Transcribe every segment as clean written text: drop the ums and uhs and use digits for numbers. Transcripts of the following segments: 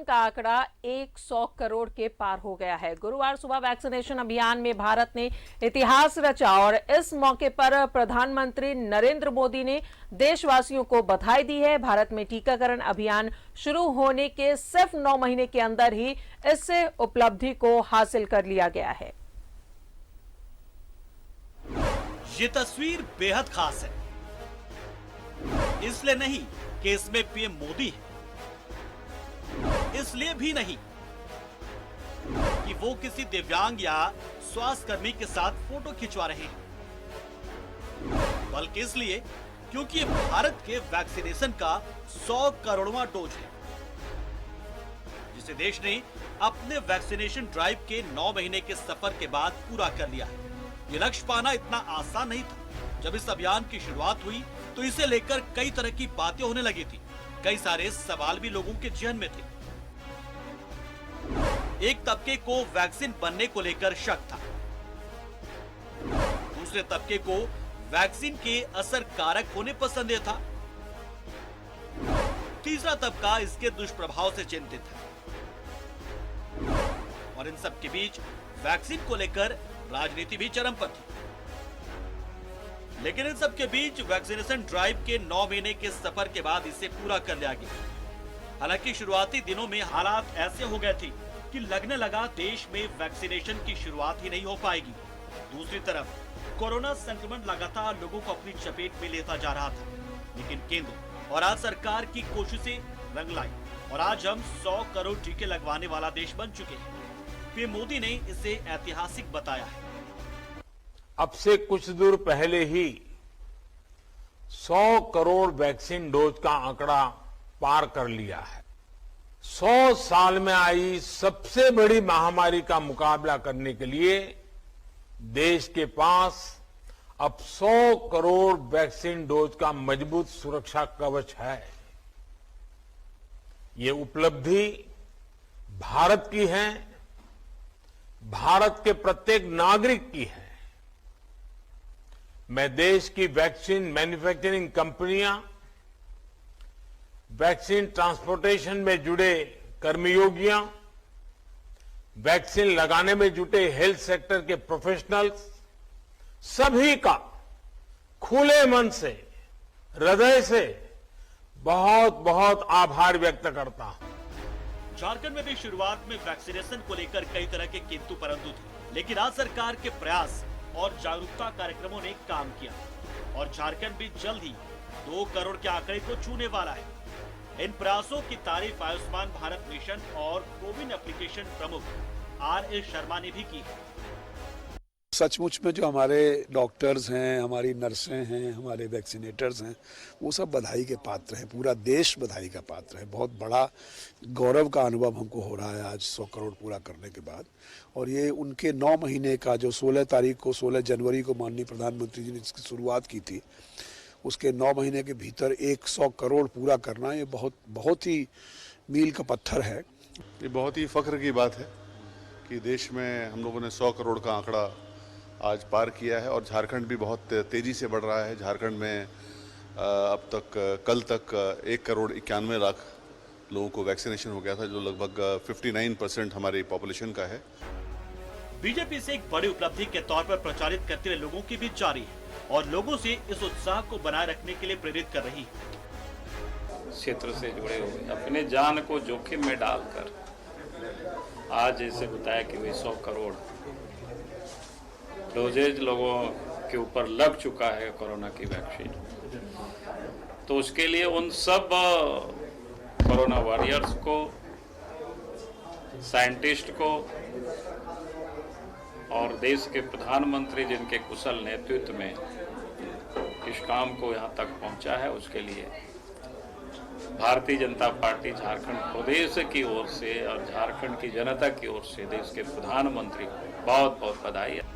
का आंकड़ा 100 करोड़ के पार हो गया है। गुरुवार सुबह वैक्सीनेशन अभियान में भारत ने इतिहास रचा और इस मौके पर प्रधानमंत्री नरेंद्र मोदी ने देशवासियों को बधाई दी है। भारत में टीकाकरण अभियान शुरू होने के सिर्फ 9 महीने के अंदर ही इस उपलब्धि को हासिल कर लिया गया है। ये तस्वीर बेहद खास है, इसलिए नहीं कि इसमें पीएम मोदी है, इसलिए भी नहीं कि वो किसी दिव्यांग या स्वास्थ्य कर्मी के साथ फोटो खिंचवा रहे हैं, बल्कि इसलिए क्योंकि भारत के वैक्सीनेशन का 100 करोड़वां डोज है, जिसे देश ने अपने वैक्सीनेशन ड्राइव के 9 महीने के सफर के बाद पूरा कर लिया है। ये लक्ष्य पाना इतना आसान नहीं था। जब इस अभियान की शुरुआत हुई तो इसे लेकर कई तरह की बातें होने लगी थी। कई सारे सवाल भी लोगों के जहन में थे। एक तबके को वैक्सीन बनने को लेकर शक था, दूसरे तबके को वैक्सीन के असर कारक होने पर संदेह था, तीसरा तबका इसके दुष्प्रभाव से चिंतित है, और इन सब के बीच वैक्सीन को लेकर राजनीति भी चरम पर थी। लेकिन इन सब के बीच वैक्सीनेशन ड्राइव के 9 महीने के सफर के बाद इसे पूरा कर लिया गया। हालांकि शुरुआती दिनों में हालात ऐसे हो गए थे कि लगने लगा देश में वैक्सीनेशन की शुरुआत ही नहीं हो पाएगी। दूसरी तरफ कोरोना संक्रमण लगातार लोगों को अपनी चपेट में लेता जा रहा था। लेकिन केंद्र और राज्य सरकार की कोशिशें रंग लाई और आज हम 100 करोड़ टीके लगवाने वाला देश बन चुके हैं। पीएम मोदी ने इसे ऐतिहासिक बताया है। अब से कुछ दूर पहले ही 100 करोड़ वैक्सीन डोज का आंकड़ा पार कर लिया है। 100 साल में आई सबसे बड़ी महामारी का मुकाबला करने के लिए देश के पास अब 100 करोड़ वैक्सीन डोज का मजबूत सुरक्षा कवच है। ये उपलब्धि भारत की है, भारत के प्रत्येक नागरिक की है। मैं देश की वैक्सीन मैन्युफैक्चरिंग कंपनियां, वैक्सीन ट्रांसपोर्टेशन में जुड़े कर्मयोगियां, वैक्सीन लगाने में जुटे हेल्थ सेक्टर के प्रोफेशनल्स, सभी का खुले मन से, हृदय से बहुत बहुत आभार व्यक्त करता हूं। झारखंड में भी शुरुआत में वैक्सीनेशन को लेकर कई तरह के किंतु परंतु थे, लेकिन राज्य सरकार के प्रयास और जागरूकता कार्यक्रमों ने काम किया और झारखंड भी जल्द ही 2 करोड़ के आंकड़े को छूने वाला है। इन प्रयासों की तारीफ आयुष्मान भारत मिशन और कोविन एप्लीकेशन प्रमुख RS शर्मा ने भी की है। सचमुच में जो हमारे डॉक्टर्स हैं, हमारी नर्सें हैं, हमारे वैक्सीनेटर्स हैं, वो सब बधाई के पात्र हैं। पूरा देश बधाई का पात्र है। बहुत बड़ा गौरव का अनुभव हमको हो रहा है आज 100 करोड़ पूरा करने के बाद। और ये उनके 9 महीने का जो 16 जनवरी को माननीय प्रधानमंत्री जी ने इसकी शुरुआत की थी, उसके 9 महीने के भीतर 100 करोड़ पूरा करना, ये बहुत ही मील का पत्थर है। ये बहुत ही फख्र की बात है कि देश में हम लोगों ने 100 करोड़ का आंकड़ा आज पार किया है और झारखंड भी बहुत तेज़ी से बढ़ रहा है। झारखंड में अब तक कल तक 1 करोड़ 91 लाख लोगों को वैक्सीनेशन हो गया था, जो लगभग 59% हमारी पॉपुलेशन का है। बीजेपी से एक बड़ी उपलब्धि के तौर पर प्रचारित करते हुए लोगों की भी जारी है और लोगों से इस उत्साह को बनाए रखने के लिए प्रेरित कर रही है। क्षेत्र से जुड़े हुए अपने जान को जोखिम में डालकर आज जैसे बताया कि वे 100 करोड़ डोजेज लोगों के ऊपर लग चुका है कोरोना की वैक्सीन, तो उसके लिए उन सब कोरोना वॉरियर्स को, साइंटिस्ट को और देश के प्रधानमंत्री जिनके कुशल नेतृत्व में इस काम को यहाँ तक पहुँचा है, उसके लिए भारतीय जनता पार्टी झारखंड प्रदेश की ओर से और झारखंड की जनता की ओर से देश के प्रधानमंत्री को बहुत बहुत बधाई है।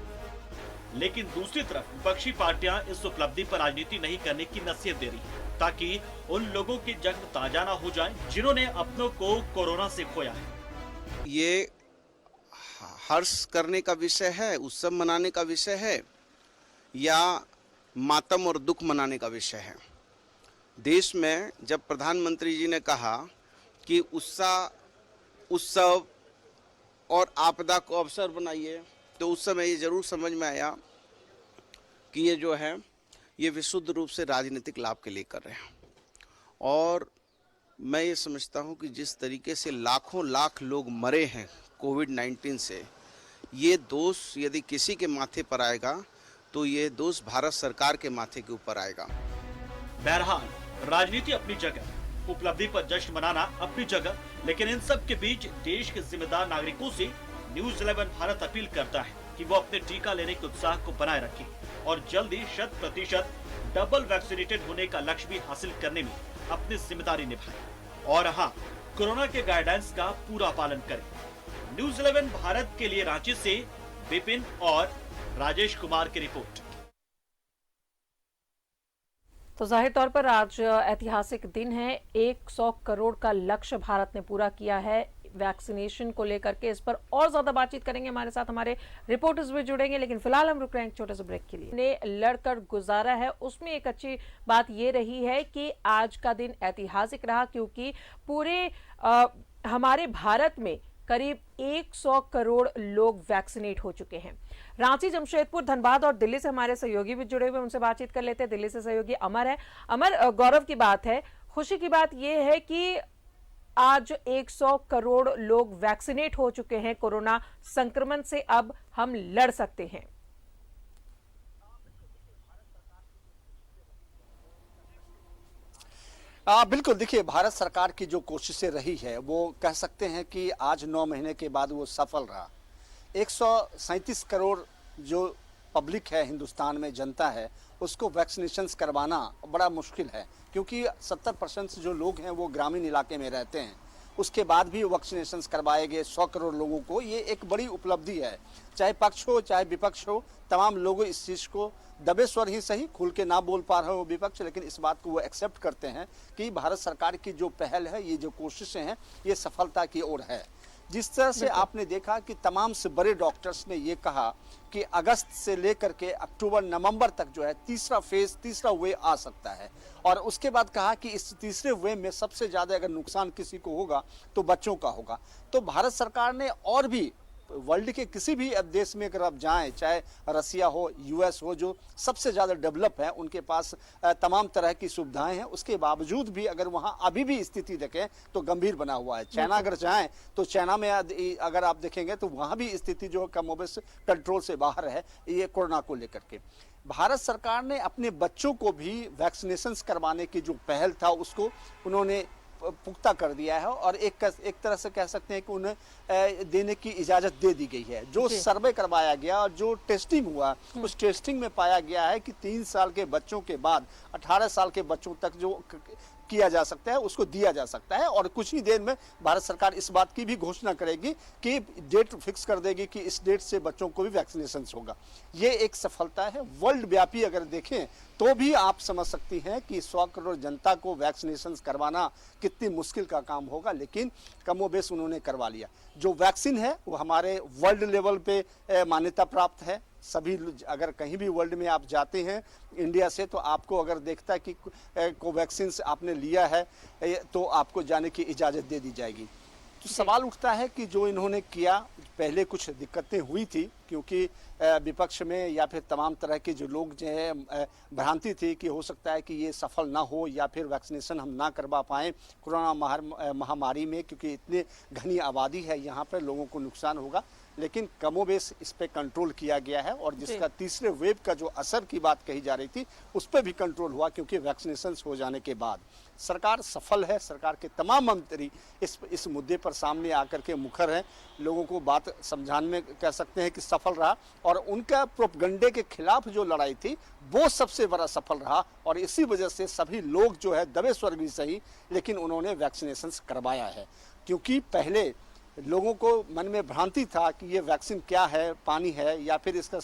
लेकिन दूसरी तरफ विपक्षी पार्टियां इस उपलब्धि पर राजनीति नहीं करने की नसीहत दे रही है, ताकि उन लोगों की जंग ताजा ना हो जाए जिन्होंने अपनों को कोरोना से खोया है। ये हर्ष करने का विषय है, उत्सव मनाने का विषय है या मातम और दुख मनाने का विषय है। देश में जब प्रधानमंत्री जी ने कहा कि उत्साह उत्सव और आपदा को अवसर बनाइए, तो उस समय ये जरूर समझ में आया कि ये जो है ये विशुद्ध रूप से राजनीतिक लाभ के लिए कर रहे हैं। और मैं ये समझता हूँ कि जिस तरीके से लाखों लाख लोग मरे हैं कोविड-19 से, ये दोष यदि किसी के माथे पर आएगा तो ये दोष भारत सरकार के माथे के ऊपर आएगा। बहरहाल राजनीति अपनी जगह, उपलब्धि पर जश्न मनाना अपनी जगह, लेकिन इन सब के बीच देश के जिम्मेदार नागरिकों से न्यूज़ 11 भारत अपील करता है कि वो अपने टीका लेने के उत्साह को बनाए रखें और जल्दी 100% डबल वैक्सीनेटेड होने का लक्ष्य भी हासिल करने में अपनी जिम्मेदारी निभाएं और हाँ, कोरोना के गाइडलाइंस का पूरा पालन करें। न्यूज़ 11 भारत के लिए रांची से विपिन और राजेश कुमार की रिपोर्ट। तो जाहिर तौर पर आज ऐतिहासिक दिन है। 100 करोड़ का लक्ष्य भारत ने पूरा किया है वैक्सीनेशन को लेकर के। इस पर और ज्यादा बातचीत करेंगे, हमारे साथ हमारे रिपोर्टर्स भी जुड़ेंगे, लेकिन फिलहाल हम रुक रहे हैं एक छोटे से ब्रेक के लिए। ने लड़कर गुजारा है, उसमें एक अच्छी बात ये रही है कि आज का दिन ऐतिहासिक रहा, क्योंकि पूरे हमारे भारत में करीब 100 करोड़ लोग वैक्सीनेट हो चुके हैं। रांची, जमशेदपुर, धनबाद और दिल्ली से हमारे सहयोगी भी जुड़े हुए, उनसे बातचीत कर लेते हैं। दिल्ली से सहयोगी अमर है। अमर, गौरव की बात है, खुशी की बात यह है कि आज 100 करोड़ लोग वैक्सीनेट हो चुके हैं कोरोना संक्रमण से। अब हम लड़ सकते हैं। बिल्कुल, देखिए, भारत सरकार की जो कोशिशें रही है वो कह सकते हैं कि आज 9 महीने के बाद वो सफल रहा। 137 करोड़ जो पब्लिक है हिंदुस्तान में, जनता है, उसको वैक्सीनेशंस करवाना बड़ा मुश्किल है, क्योंकि 70% जो लोग हैं वो ग्रामीण इलाके में रहते हैं। उसके बाद भी वैक्सीनेशंस करवाए गए 100 करोड़ लोगों को, ये एक बड़ी उपलब्धि है। चाहे पक्ष हो चाहे विपक्ष हो, तमाम लोग इस चीज़ को दबे स्वर ही सही, खुल के ना बोल पा रहे हो विपक्ष, लेकिन इस बात को वो एक्सेप्ट करते हैं कि भारत सरकार की जो पहल है, ये जो कोशिशें हैं, ये सफलता की ओर है। जिस तरह से आपने देखा कि तमाम से बड़े डॉक्टर्स ने ये कहा कि अगस्त से लेकर के अक्टूबर नवंबर तक जो है तीसरा फेज, तीसरा वे आ सकता है, और उसके बाद कहा कि इस तीसरे वे में सबसे ज़्यादा अगर नुकसान किसी को होगा तो बच्चों का होगा। तो भारत सरकार ने और भी वर्ल्ड के किसी भी देश में अगर आप जाएं, चाहे रसिया हो, यूएस हो, जो सबसे ज़्यादा डेवलप है, उनके पास तमाम तरह की सुविधाएं हैं, उसके बावजूद भी अगर वहां अभी भी स्थिति देखें तो गंभीर बना हुआ है। चाइना अगर जाएं तो चाइना में अगर आप देखेंगे तो वहां भी स्थिति जो कमोबेश कंट्रोल से बाहर है, ये कोरोना को लेकर के। भारत सरकार ने अपने बच्चों को भी वैक्सीनेशन करवाने की जो पहल था उसको उन्होंने पुख्ता कर दिया है, और एक तरह से कह सकते हैं कि उन्हें देने की इजाज़त दे दी गई है। जो सर्वे करवाया गया और जो टेस्टिंग हुआ, उस टेस्टिंग में पाया गया है कि 3 साल के बच्चों के बाद 18 साल के बच्चों तक जो किया जा सकता है उसको दिया जा सकता है, और कुछ ही देर में भारत सरकार इस बात की भी घोषणा करेगी कि डेट फिक्स कर देगी कि इस डेट से बच्चों को भी वैक्सीनेशन होगा। ये एक सफलता है। वर्ल्ड व्यापी अगर देखें तो भी आप समझ सकती हैं कि 100 करोड़ जनता को वैक्सीनेशन करवाना कितनी मुश्किल का काम होगा, लेकिन कमोबेश उन्होंने करवा लिया। जो वैक्सीन है वो हमारे वर्ल्ड लेवल पे मान्यता प्राप्त है। सभी अगर कहीं भी वर्ल्ड में आप जाते हैं इंडिया से, तो आपको अगर देखता है कि कोवैक्सीन आपने लिया है तो आपको जाने की इजाज़त दे दी जाएगी। तो सवाल उठता है कि जो इन्होंने किया, पहले कुछ दिक्कतें हुई थी, क्योंकि विपक्ष में या फिर तमाम तरह के जो लोग जो है भ्रांति थी कि हो सकता है कि ये सफल ना हो या फिर वैक्सीनेशन हम ना करवा पाएँ कोरोना महामारी में, क्योंकि इतने घनी आबादी है यहाँ पर, लोगों को नुकसान होगा। लेकिन कमोबेश इस पे कंट्रोल किया गया है, और जिसका तीसरे वेव का जो असर की बात कही जा रही थी उस पर भी कंट्रोल हुआ, क्योंकि वैक्सीनेशन हो जाने के बाद सरकार सफल है। सरकार के तमाम मंत्री इस मुद्दे पर सामने आकर के मुखर हैं, लोगों को बात समझाने में कह सकते हैं कि सफल रहा, और उनका प्रोपगंडे के खिलाफ जो लड़ाई थी वो सबसे बड़ा सफल रहा, और इसी वजह से सभी लोग जो है दबे स्वर्ग भी सही, लेकिन उन्होंने वैक्सीनेशन करवाया है। क्योंकि पहले लोगों को मन में भ्रांति था कि ये वैक्सीन क्या है, पानी है, या फिर इसका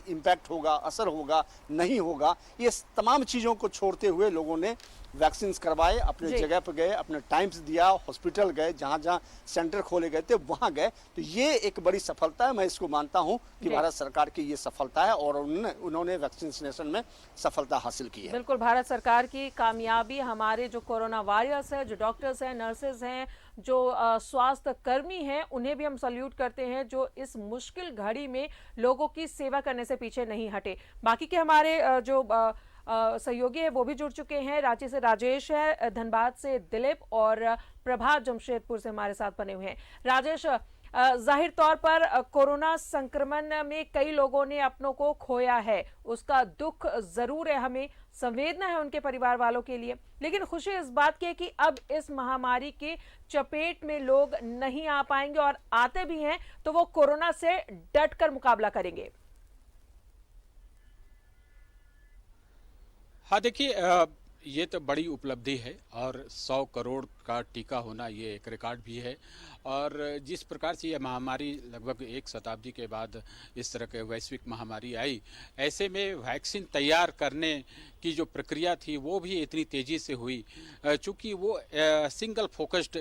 इम्पैक्ट होगा, असर होगा, नहीं होगा। ये तमाम चीज़ों को छोड़ते हुए लोगों ने वैक्सीन करवाए, अपने जगह पर गए, अपने टाइम्स दिया, हॉस्पिटल गए, जहाँ जहाँ सेंटर खोले गए थे वहाँ गए। तो ये एक बड़ी सफलता है, मैं इसको मानता हूँ कि भारत सरकार की ये सफलता है, और उन्होंने वैक्सीनेशन में सफलता हासिल की है। बिल्कुल, भारत सरकार की कामयाबी हमारे जो कोरोना वॉरियर्स है, जो डॉक्टर्स हैं, नर्सेज हैं, जो स्वास्थ्य कर्मी हैं उन्हें भी हम सल्यूट करते हैं जो इस मुश्किल घड़ी में लोगों की सेवा करने से पीछे नहीं हटे। बाकी के हमारे जो सहयोगी है वो भी जुड़ चुके हैं। रांची से राजेश है, धनबाद से दिलीप और प्रभात जमशेदपुर से हमारे साथ बने हुए हैं। राजेश, जाहिर तौर पर कोरोना संक्रमण में कई लोगों ने अपनों को खोया है, उसका दुख जरूर है, हमें संवेदना है उनके परिवार वालों के लिए, लेकिन खुशी इस बात की है कि अब इस महामारी के चपेट में लोग नहीं आ पाएंगे और आते भी हैं तो वो कोरोना से डटकर मुकाबला करेंगे। हाँ, देखिए, ये तो बड़ी उपलब्धि है और 100 करोड़ का टीका होना ये एक रिकॉर्ड भी है। और जिस प्रकार से ये महामारी लगभग एक शताब्दी के बाद इस तरह के वैश्विक महामारी आई, ऐसे में वैक्सीन तैयार करने की जो प्रक्रिया थी वो भी इतनी तेज़ी से हुई, चूँकि वो सिंगल फोकस्ड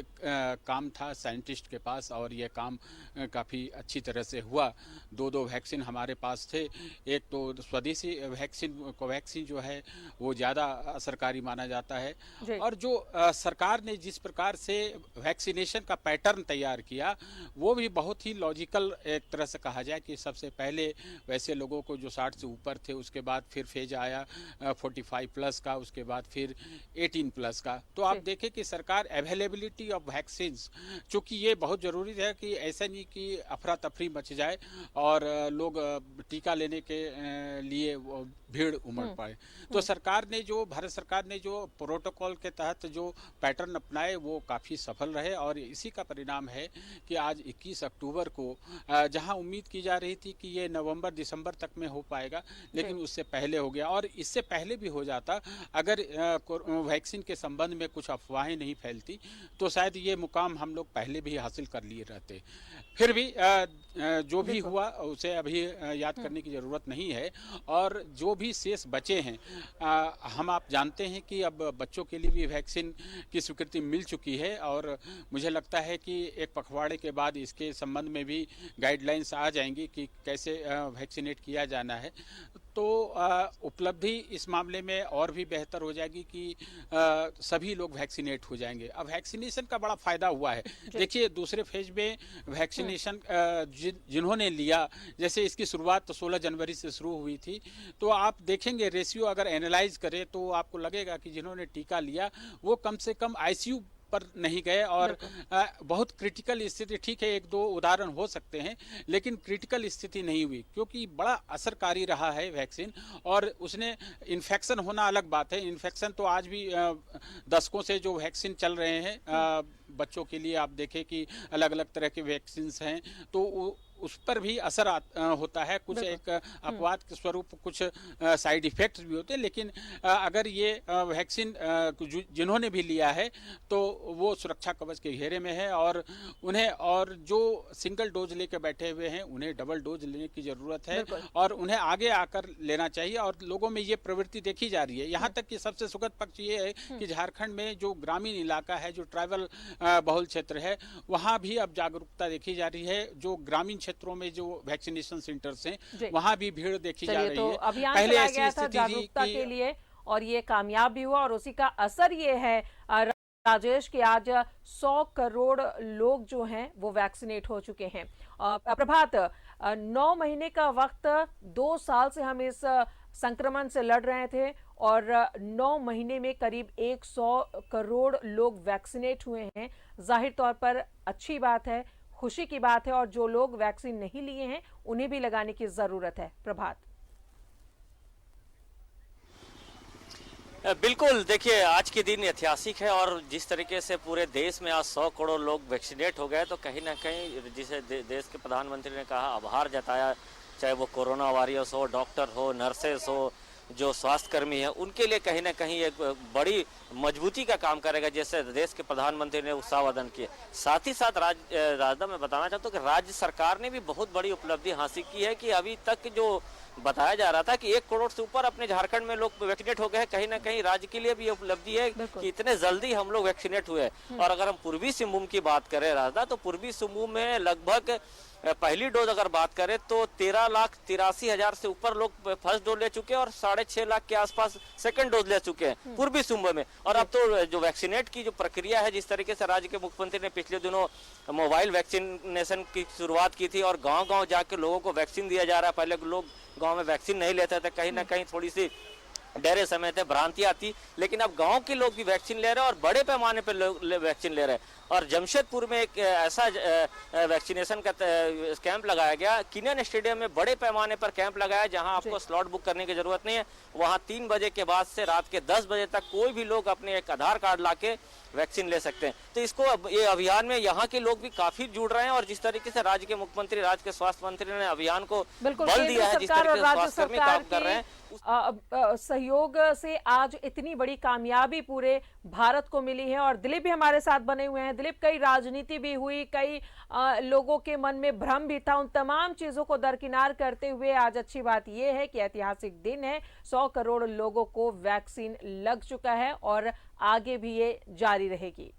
काम था साइंटिस्ट के पास और ये काम काफ़ी अच्छी तरह से हुआ। दो वैक्सीन हमारे पास थे। एक तो स्वदेशी वैक्सीन कोवैक्सीन जो है वो ज़्यादा असरकारी माना जाता है, और जो सरकार ने जिस प्रकार से वैक्सीनेशन का पैटर्न तैयार किया वो भी बहुत ही लॉजिकल एक तरह से कहा जाए कि सबसे पहले वैसे लोगों को जो 60 से ऊपर थे, उसके बाद फिर फेज आया 45 प्लस का, उसके बाद फिर 18 प्लस का। तो आप देखें कि सरकार अवेलेबिलिटी ऑफ वैक्सीन्स, चूँकि ये बहुत ज़रूरी है कि ऐसा नहीं कि अफरा तफरी मच जाए और लोग टीका लेने के लिए भीड़ उमड़ पाए। तो भारत सरकार ने जो प्रोटोकॉल के तहत जो पैटर्न अपनाए वो काफ़ी सफल रहे, और इसी का परिणाम है कि आज 21 अक्टूबर को जहां उम्मीद की जा रही थी कि ये नवंबर दिसंबर तक में हो पाएगा, लेकिन उससे पहले हो गया। और इससे पहले भी हो जाता अगर वैक्सीन के संबंध में कुछ अफवाहें नहीं फैलती तो शायद ये मुकाम हम लोग पहले भी हासिल कर लिए रहते। फिर भी जो भी हुआ उसे अभी याद करने की ज़रूरत नहीं है। और जो भी शेष बचे हैं, आप जानते हैं कि अब बच्चों के लिए भी वैक्सीन की स्वीकृति मिल चुकी है, और मुझे लगता है कि एक पखवाड़े के बाद इसके संबंध में भी गाइडलाइंस आ जाएंगी कि कैसे वैक्सीनेट किया जाना है। तो उपलब्धि इस मामले में और भी बेहतर हो जाएगी कि सभी लोग वैक्सीनेट हो जाएंगे। अब वैक्सीनेशन का बड़ा फ़ायदा हुआ है। देखिए, दूसरे फेज में वैक्सीनेशन जिन्होंने लिया, जैसे इसकी शुरुआत तो 16 जनवरी से शुरू हुई थी, तो आप देखेंगे रेशियो अगर एनालाइज करें तो आपको लगेगा कि जिन्होंने टीका लिया वो कम से कम आईसीयू पर नहीं गए, और बहुत क्रिटिकल स्थिति, ठीक है 1-2 उदाहरण हो सकते हैं, लेकिन क्रिटिकल स्थिति नहीं हुई, क्योंकि बड़ा असरकारी रहा है वैक्सीन। और उसने इन्फेक्शन होना अलग बात है, इन्फेक्शन तो आज भी दशकों से जो वैक्सीन चल रहे हैं बच्चों के लिए, आप देखें कि अलग अलग तरह के वैक्सीन हैं, तो उस पर भी असर होता है, कुछ एक अपवाद के स्वरूप कुछ साइड इफेक्ट्स भी होते हैं। लेकिन अगर ये वैक्सीन जिन्होंने भी लिया है तो वो सुरक्षा कवच के घेरे में है, और उन्हें, और जो सिंगल डोज लेकर बैठे हुए हैं उन्हें डबल डोज लेने की ज़रूरत है, और उन्हें आगे आकर लेना चाहिए। और लोगों में ये प्रवृत्ति देखी जा रही है। यहाँ तक कि सबसे सुखद पक्ष ये है कि झारखंड में जो ग्रामीण इलाका है, जो ट्राइबल बहुल क्षेत्र है, वहाँ भी अब जागरूकता देखी जा रही है। जो ग्रामीण क्षेत्रों में जो वैक्सीनेशन सेंटर्स हैं वहां भी भीड़ देखी जा रही है। अभियान चलाया गया था जागरूकता के लिए और ये कामयाब भी हुआ, और उसी का असर ये है राजेश कि आज 100 करोड़ लोग जो हैं वो वैक्सीनेट हो चुके हैं। प्रभात, 9 महीने का वक्त, 2 साल से हम इस संक्रमण से लड़ रहे थे और 9 महीने में करीब 100 करोड़ लोग वैक्सीनेट हुए हैं। जाहिर तौर पर अच्छी बात है, खुशी की बात है, और जो लोग वैक्सीन नहीं लिए हैं उन्हें भी लगाने की जरूरत है। प्रभात। बिल्कुल, देखिए आज के दिन ऐतिहासिक है, और जिस तरीके से पूरे देश में आज 100 करोड़ लोग वैक्सीनेट हो गए, तो कहीं ना कहीं जिसे देश के प्रधानमंत्री ने कहा, आभार जताया, चाहे वो कोरोना वॉरियर्स हो, डॉक्टर हो, नर्सेस हो, जो स्वास्थ्यकर्मी हैं, उनके लिए कहीं ना कहीं एक बड़ी मजबूती का काम करेगा, जैसे देश के प्रधानमंत्री ने उत्साहवर्धन किया। साथ ही साथ राजदा मैं बताना चाहता हूँ कि राज्य सरकार ने भी बहुत बड़ी उपलब्धि हासिल की है कि अभी तक जो बताया जा रहा था कि 1 करोड़ से ऊपर अपने झारखंड में लोग वैक्सीनेट हो गए हैं, कहीं ना कहीं राज्य के लिए भी ये उपलब्धि है कि इतने जल्दी हम लोग वैक्सीनेट हुए। और अगर हम पूर्वी सिंहभूम की बात करें राजदा, तो पूर्वी सिंहभूम में लगभग पहली डोज अगर बात करें तो 13,83,000 से ऊपर लोग फर्स्ट डोज ले चुके हैं और 6.5 लाख के आसपास सेकंड डोज ले चुके हैं पूर्वी सिंहभूम में। और अब तो जो वैक्सीनेट की जो प्रक्रिया है, जिस तरीके से राज्य के मुख्यमंत्री ने पिछले दिनों मोबाइल वैक्सीनेशन की शुरुआत की थी और गांव-गांव जाके लोगों को वैक्सीन दिया जा रहा है। पहले लोग गांव में वैक्सीन नहीं लेते थे, कहीं ना कहीं थोड़ी सी डरे समय थे, भ्रांतियां थी, लेकिन अब गांव के लोग भी वैक्सीन ले रहे हैं और बड़े पैमाने पर लोग वैक्सीन ले रहे हैं। और जमशेदपुर में एक ऐसा वैक्सीनेशन का कैंप लगाया गया, किनियन स्टेडियम में बड़े पैमाने पर कैंप लगाया, जहां आपको स्लॉट बुक करने की जरूरत नहीं है। वहां 3 बजे के बाद से रात के 10 बजे तक कोई भी लोग अपने एक आधार कार्ड लाके वैक्सीन ले सकते हैं। तो इसको ये अभियान में यहाँ के लोग भी काफी जुड़ रहे हैं और जिस तरीके से राज्य के मुख्यमंत्री, राज्य के स्वास्थ्य मंत्री ने अभियान को बल दिया है, जिस तरीके से स्वास्थ्यकर्मी काम कर रहे हैं, सहयोग से आज इतनी बड़ी कामयाबी पूरे भारत को मिली है। और दिलीप भी हमारे साथ बने हुए हैं। दिलीप, कई राजनीति भी हुई, कई लोगों के मन में भ्रम भी था, उन तमाम चीजों को दरकिनार करते हुए आज अच्छी बात यह है कि ऐतिहासिक दिन है, 100 करोड़ लोगों को वैक्सीन लग चुका है और आगे भी ये जारी रहेगी।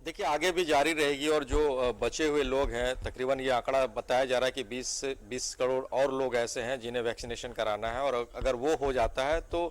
देखिए, आगे भी जारी रहेगी और जो बचे हुए लोग हैं, तकरीबन ये आंकड़ा बताया जा रहा है कि 20 करोड़ और लोग ऐसे हैं जिन्हें वैक्सीनेशन कराना है। और अगर वो हो जाता है तो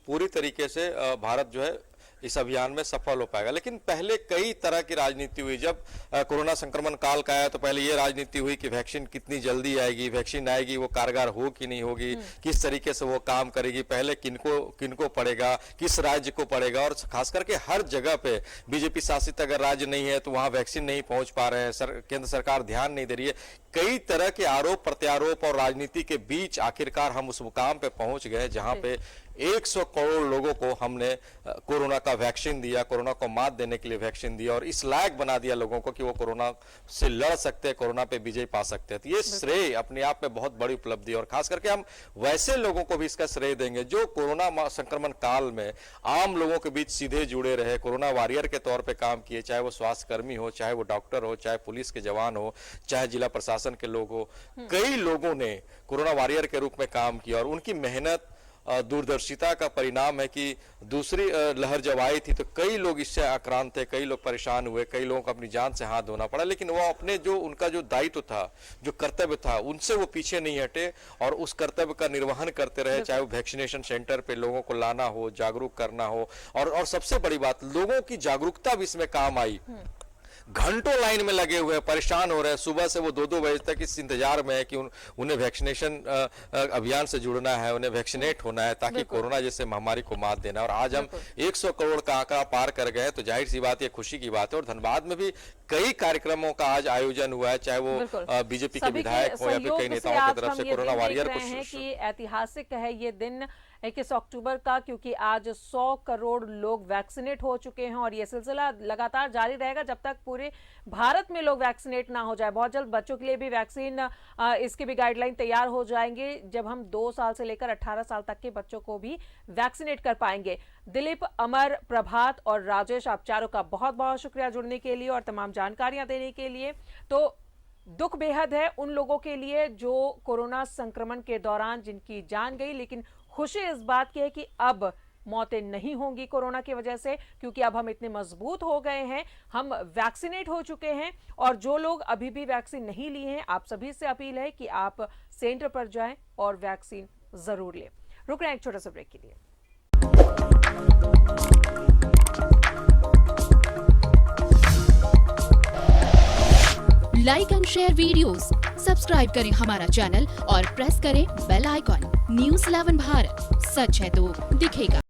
पूरी तरीके से भारत जो है इस अभियान में सफल हो पाएगा। लेकिन पहले कई तरह की राजनीति हुई। जब कोरोना संक्रमण काल का आया तो पहले ये राजनीति हुई कि वैक्सीन कितनी जल्दी आएगी, वैक्सीन आएगी वो कारगर हो कि नहीं होगी, किस तरीके से वो काम करेगी, पहले किनको पड़ेगा, किस राज्य को पड़ेगा। और खास करके हर जगह पे बीजेपी शासित अगर राज्य नहीं है तो वहां वैक्सीन नहीं पहुंच पा रहे हैं, केंद्र सरकार ध्यान नहीं दे रही है। कई तरह के आरोप प्रत्यारोप और राजनीति के बीच आखिरकार हम उस मुकाम पे पहुंच गए जहां पे 100 करोड़ लोगों को हमने कोरोना का वैक्सीन दिया, कोरोना को मात देने के लिए वैक्सीन दिया और इस लायक बना दिया लोगों को कि वो कोरोना से लड़ सकते हैं, कोरोना पे विजय पा सकते हैं। तो ये श्रेय अपने आप में बहुत बड़ी उपलब्धि है और खास करके हम वैसे लोगों को भी इसका श्रेय देंगे जो कोरोना संक्रमण काल में आम लोगों के बीच सीधे जुड़े रहे, कोरोना वॉरियर के तौर पर काम किए, चाहे वो स्वास्थ्य कर्मी हो, चाहे वो डॉक्टर हो, चाहे पुलिस के जवान हो, चाहे जिला प्रशासन के लोग हो। कई लोगों ने कोरोना वॉरियर के रूप में काम किया और उनकी मेहनत, दूरदर्शिता का परिणाम है कि दूसरी लहर जब आई थी तो कई लोग इससे आक्रांत थे, कई लोग परेशान हुए, कई लोगों को अपनी जान से हाथ धोना पड़ा। लेकिन वो अपने जो उनका जो दायित्व था, जो कर्तव्य था, उनसे वो पीछे नहीं हटे और उस कर्तव्य का निर्वहन करते रहे, चाहे वो वैक्सीनेशन सेंटर पे लोगों को लाना हो, जागरूक करना हो। और सबसे बड़ी बात, लोगों की जागरूकता भी इसमें काम आई। घंटों लाइन में लगे हुए हैं, परेशान हो रहे हैं, सुबह से वो 2-2 बजे तक इस इंतजार में है कि उन्हें वैक्सीनेशन अभियान से जुड़ना है, उन्हें वैक्सीनेट होना है ताकि कोरोना जैसे महामारी को मात देना है। और आज हम 100 करोड़ का आंकड़ा पार कर गए तो जाहिर सी बात, ये खुशी की बात है। और धनबाद में भी कई कार्यक्रमों का आज आयोजन हुआ है, चाहे वो बीजेपी के विधायक हो या फिर कई नेताओं की तरफ से कोरोना वॉरियर को। ऐतिहासिक है ये दिन 21 अक्टूबर का, क्योंकि आज 100 करोड़ लोग वैक्सीनेट हो चुके हैं और ये सिलसिला लगातार जारी रहेगा जब तक पूरे भारत में लोग वैक्सीनेट ना हो जाए। बहुत जल्द बच्चों के लिए भी वैक्सीन, इसकी भी गाइडलाइन तैयार हो जाएंगे जब हम 2 साल से लेकर 18 साल तक के बच्चों को भी वैक्सीनेट कर पाएंगे। दिलीप, अमर, प्रभात और राजेश, आप चारों का बहुत बहुत शुक्रिया जुड़ने के लिए और तमाम जानकारियां देने के लिए। तो दुख बेहद है उन लोगों के लिए जो कोरोना संक्रमण के दौरान जिनकी जान गई, लेकिन खुशी इस बात की है कि अब मौतें नहीं होंगी कोरोना की वजह से, क्योंकि अब हम इतने मजबूत हो गए हैं, हम वैक्सीनेट हो चुके हैं। और जो लोग अभी भी वैक्सीन नहीं लिए हैं, आप सभी से अपील है कि आप सेंटर पर जाएं और वैक्सीन जरूर लें। रुक रहे हैं एक छोटा सा ब्रेक के लिए। Like and share videos, subscribe करें हमारा चैनल और प्रेस करें बेल आइकॉन। News 11 भारत, सच है तो दिखेगा।